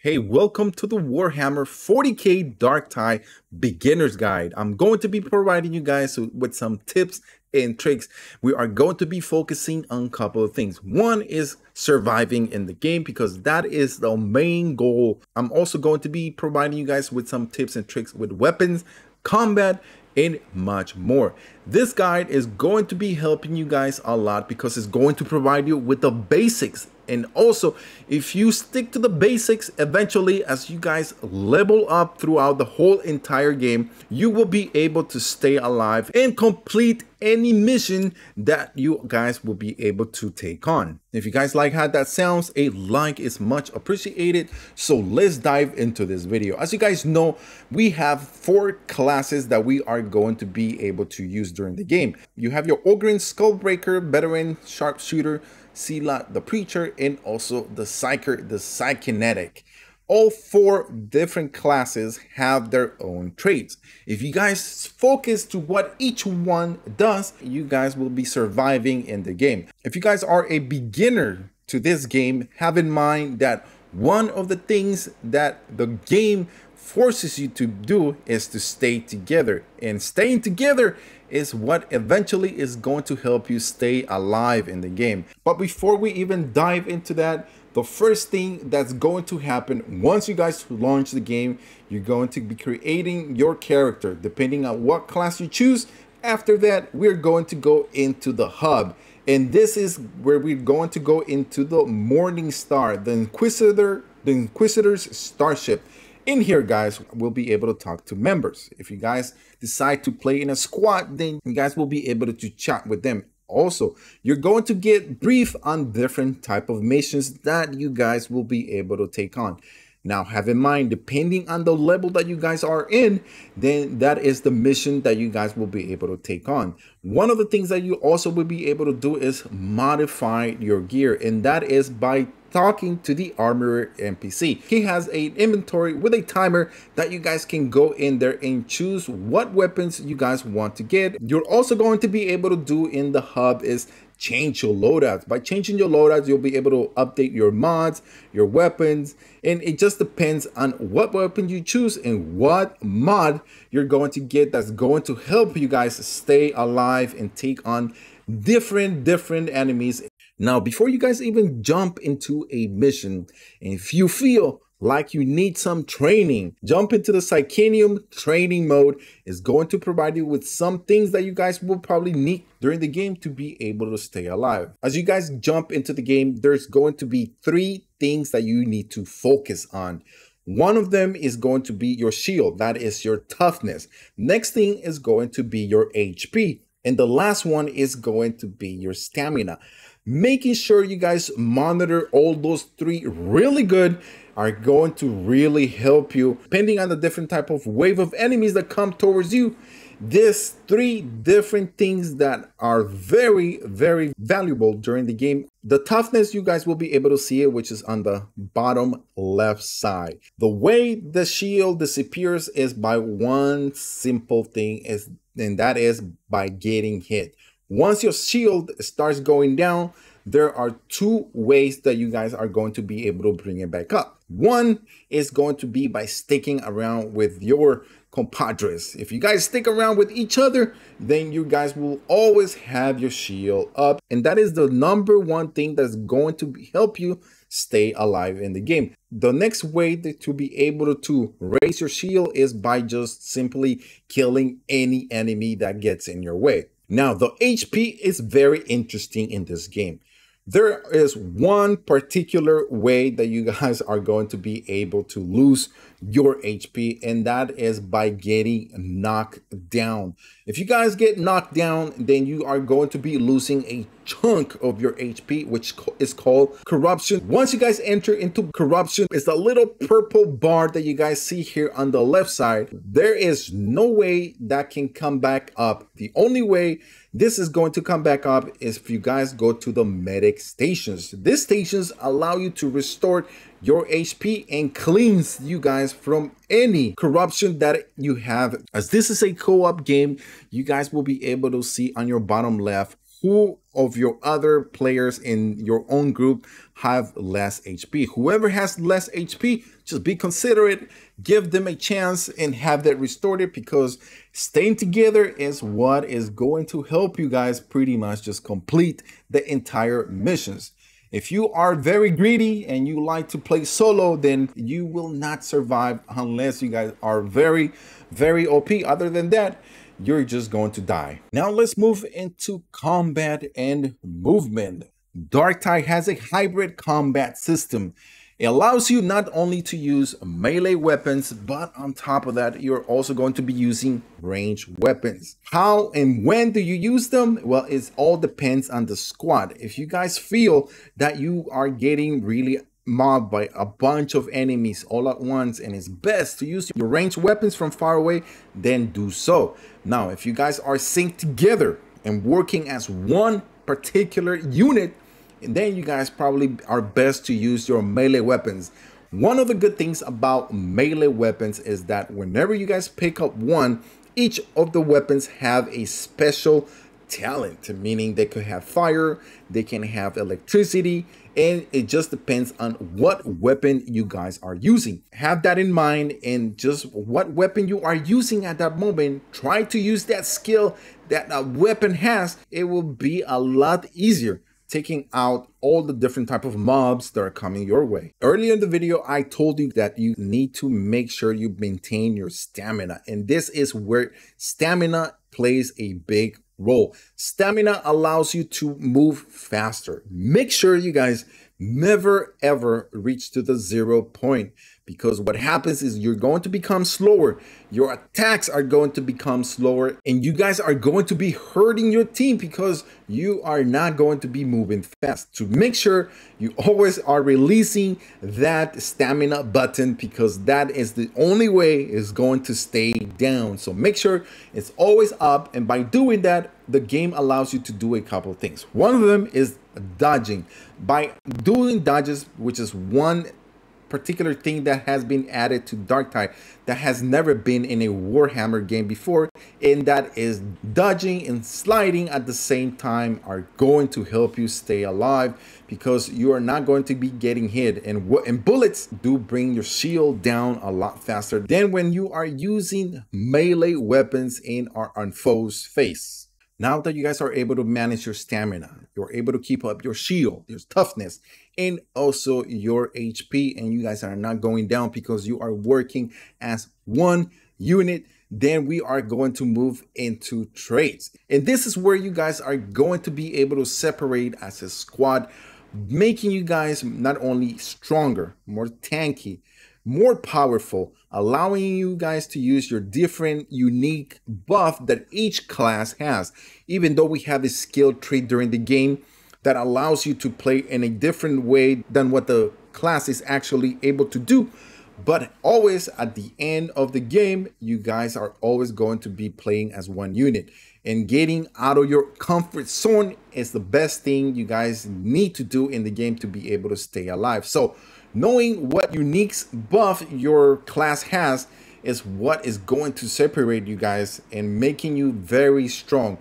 Hey, welcome to the Warhammer 40k Darktide Beginner's Guide. I'm going to be providing you guys with some tips and tricks. We are going to be focusing on a couple of things. One is surviving in the game because that is the main goal. I'm also going to be providing you guys with some tips and tricks with weapons, combat, and much more. This guide is going to be helping you guys a lot because it's going to provide you with the basics. And also, if you stick to the basics, eventually as you guys level up throughout the whole entire game, you will be able to stay alive and complete any mission that you guys will be able to take on. If you guys like how that sounds, a like is much appreciated. So let's dive into this video. As you guys know, we have 4 classes that we are going to be able to use during the game. You have your Ogryn, Skullbreaker, Veteran, Sharpshooter, Sealot, the Preacher, and also the Psyker, the Psykinetic. All 4 different classes have their own traits. If you guys focus to what each one does, you guys will be surviving in the game. If you guys are a beginner to this game, have in mind that one of the things that the game forces you to do is to stay together, and staying together is what eventually is going to help you stay alive in the game. But before we even dive into that, the first thing that's going to happen once you guys launch the game, you're going to be creating your character depending on what class you choose. After that, we're going to go into the hub, and this is where we're going to go into the Morning Star, the Inquisitor's starship. In here, guys, we'll be able to talk to members. If you guys decide to play in a squad, then you guys will be able to chat with them. Also, you're going to get brief on different type of missions that you guys will be able to take on. Now, have in mind, depending on the level that you guys are in, then that is the mission that you guys will be able to take on. One of the things that you also will be able to do is modify your gear, and that is by talking to the armorer NPC. He has an inventory with a timer that you guys can go in there and choose what weapons you guys want to get. You're also going to be able to do in the hub is change your loadouts. By changing your loadouts, you'll be able to update your mods, your weapons, and it just depends on what weapon you choose and what mod you're going to get that's going to help you guys stay alive and take on different enemies. Now, before you guys even jump into a mission, and if you feel like you need some training, jump into the Psychanium training mode. Is going to provide you with some things that you guys will probably need during the game to be able to stay alive. As you guys jump into the game, there's going to be 3 things that you need to focus on. One of them is going to be your shield, that is your toughness. Next thing is going to be your HP. And the last one is going to be your stamina. Making sure you guys monitor all those 3 really good are going to really help you depending on the different type of wave of enemies that come towards you. These 3 different things that are very valuable during the game. The toughness, you guys will be able to see it, which is on the bottom left side. The way the shield disappears is by one simple thing, and that is by getting hit. Once your shield starts going down, there are 2 ways that you guys are going to be able to bring it back up. One is going to be by sticking around with your compadres. If you guys stick around with each other, then you guys will always have your shield up. And that is the #1 thing that's going to help you stay alive in the game. The next way to be able to raise your shield is by just simply killing any enemy that gets in your way. Now, the HP is very interesting in this game. There is one particular way that you guys are going to be able to lose your HP, and that is by getting knocked down. If you guys get knocked down, then you are going to be losing a chunk of your HP, which is called corruption. Once you guys enter into corruption, it's a little purple bar that you guys see here on the left side. There is no way that can come back up. The only way this is going to come back up is if you guys go to the medic stations. These stations allow you to restore your HP and cleanse you guys from any corruption that you have. As this is a co-op game, you guys will be able to see on your bottom left who of your other players in your own group have less HP. Whoever has less HP, just be considerate, give them a chance and have that restored, because staying together is what is going to help you guys pretty much just complete the entire missions. If you are very greedy and you like to play solo, then you will not survive unless you guys are very, very OP. Other than that, you're just going to die. Now let's move into combat and movement. Darktide has a hybrid combat system. It allows you not only to use melee weapons, but on top of that, you're also going to be using ranged weapons. How and when do you use them? Well, it all depends on the squad. If you guys feel that you are getting really mobbed by a bunch of enemies all at once and it's best to use your ranged weapons from far away, then do so. Now, if you guys are synced together and working as one particular unit, and then you guys probably are best to use your melee weapons. One of the good things about melee weapons is that whenever you guys pick up one, each of the weapons have a special talent, meaning they could have fire, they can have electricity, and it just depends on what weapon you guys are using. Have that in mind, and just what weapon you are using at that moment, try to use that skill that a weapon has. It will be a lot easier taking out all the different type of mobs that are coming your way. Earlier in the video, I told you that you need to make sure you maintain your stamina. And this is where stamina plays a big role. Stamina allows you to move faster. Make sure you guys never ever reach to the 0 point, because what happens is you're going to become slower, your attacks are going to become slower, and you guys are going to be hurting your team because you are not going to be moving fast. To make sure you always are releasing that stamina button, because that is the only way it's going to stay down. So make sure it's always up, and by doing that, the game allows you to do a couple of things. One of them is dodging. By doing dodges, which is one particular thing that has been added to Darktide that has never been in a Warhammer game before, and that is dodging and sliding at the same time are going to help you stay alive, because you are not going to be getting hit, and bullets do bring your shield down a lot faster than when you are using melee weapons in our foe's face. Now that you guys are able to manage your stamina, you're able to keep up your shield, your toughness, and also your HP, and you guys are not going down because you are working as one unit, then we are going to move into traits. And this is where you guys are going to be able to separate as a squad, making you guys not only stronger, more tanky, more powerful, allowing you guys to use your different unique buff that each class has. Even though we have a skill tree during the game that allows you to play in a different way than what the class is actually able to do, but always at the end of the game, you guys are always going to be playing as one unit. And getting out of your comfort zone is the best thing you guys need to do in the game to be able to stay alive. So knowing what unique buff your class has is what is going to separate you guys and making you very strong.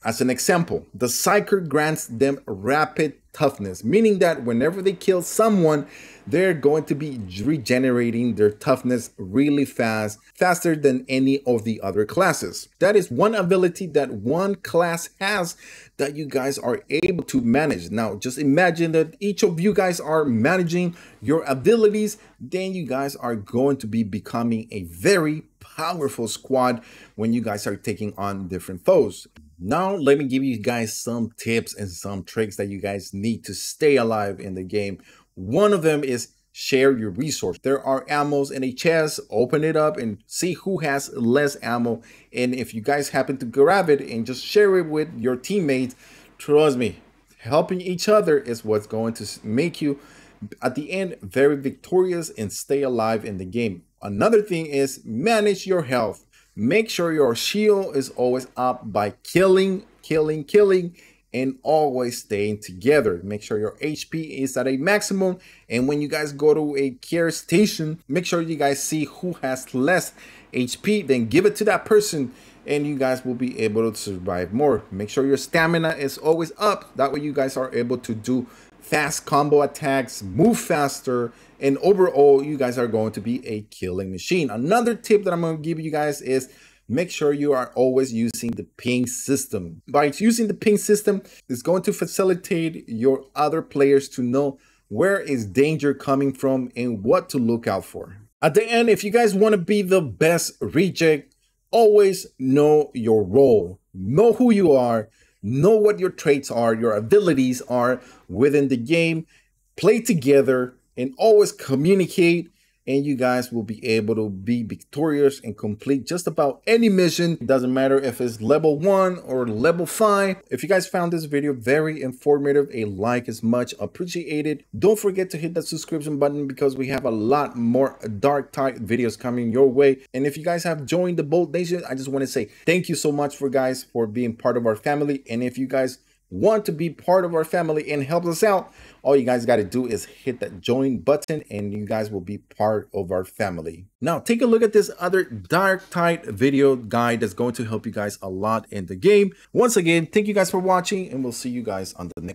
As an example, the Psyker grants them rapid toughness, meaning that whenever they kill someone, they're going to be regenerating their toughness really fast, faster than any of the other classes. That is one ability that one class has that you guys are able to manage. Now, just imagine that each of you guys are managing your abilities, then you guys are going to be becoming a very powerful squad when you guys are taking on different foes. Now, let me give you guys some tips and some tricks that you guys need to stay alive in the game. One of them is share your resource. There are ammos in a chest, open it up and see who has less ammo. And if you guys happen to grab it and just share it with your teammates, trust me, helping each other is what's going to make you, at the end, very victorious and stay alive in the game. Another thing is manage your health. Make sure your shield is always up by killing, and always staying together. Make sure your HP is at a maximum. And when you guys go to a care station, make sure you guys see who has less HP, then give it to that person and you guys will be able to survive more. Make sure your stamina is always up. That way you guys are able to do fast combo attacks, move faster, and overall, you guys are going to be a killing machine. Another tip that I'm going to give you guys is make sure you are always using the ping system. By using the ping system, it's going to facilitate your other players to know where is danger coming from and what to look out for. At the end, if you guys want to be the best reject, always know your role, know who you are, know what your traits are, your abilities are within the game, play together, and always communicate, and you guys will be able to be victorious and complete just about any mission. It doesn't matter if it's level 1 or level 5. If you guys found this video very informative, a like is much appreciated. Don't forget to hit that subscription button because we have a lot more Darktide videos coming your way. And if you guys have joined the Bolt Nation, I just want to say thank you so much for being part of our family. And if you guys want to be part of our family and help us out, all you guys got to do is hit that join button and you guys will be part of our family. Now take a look at this other Darktide video guide that's going to help you guys a lot in the game. Once again, thank you guys for watching and we'll see you guys on the next one.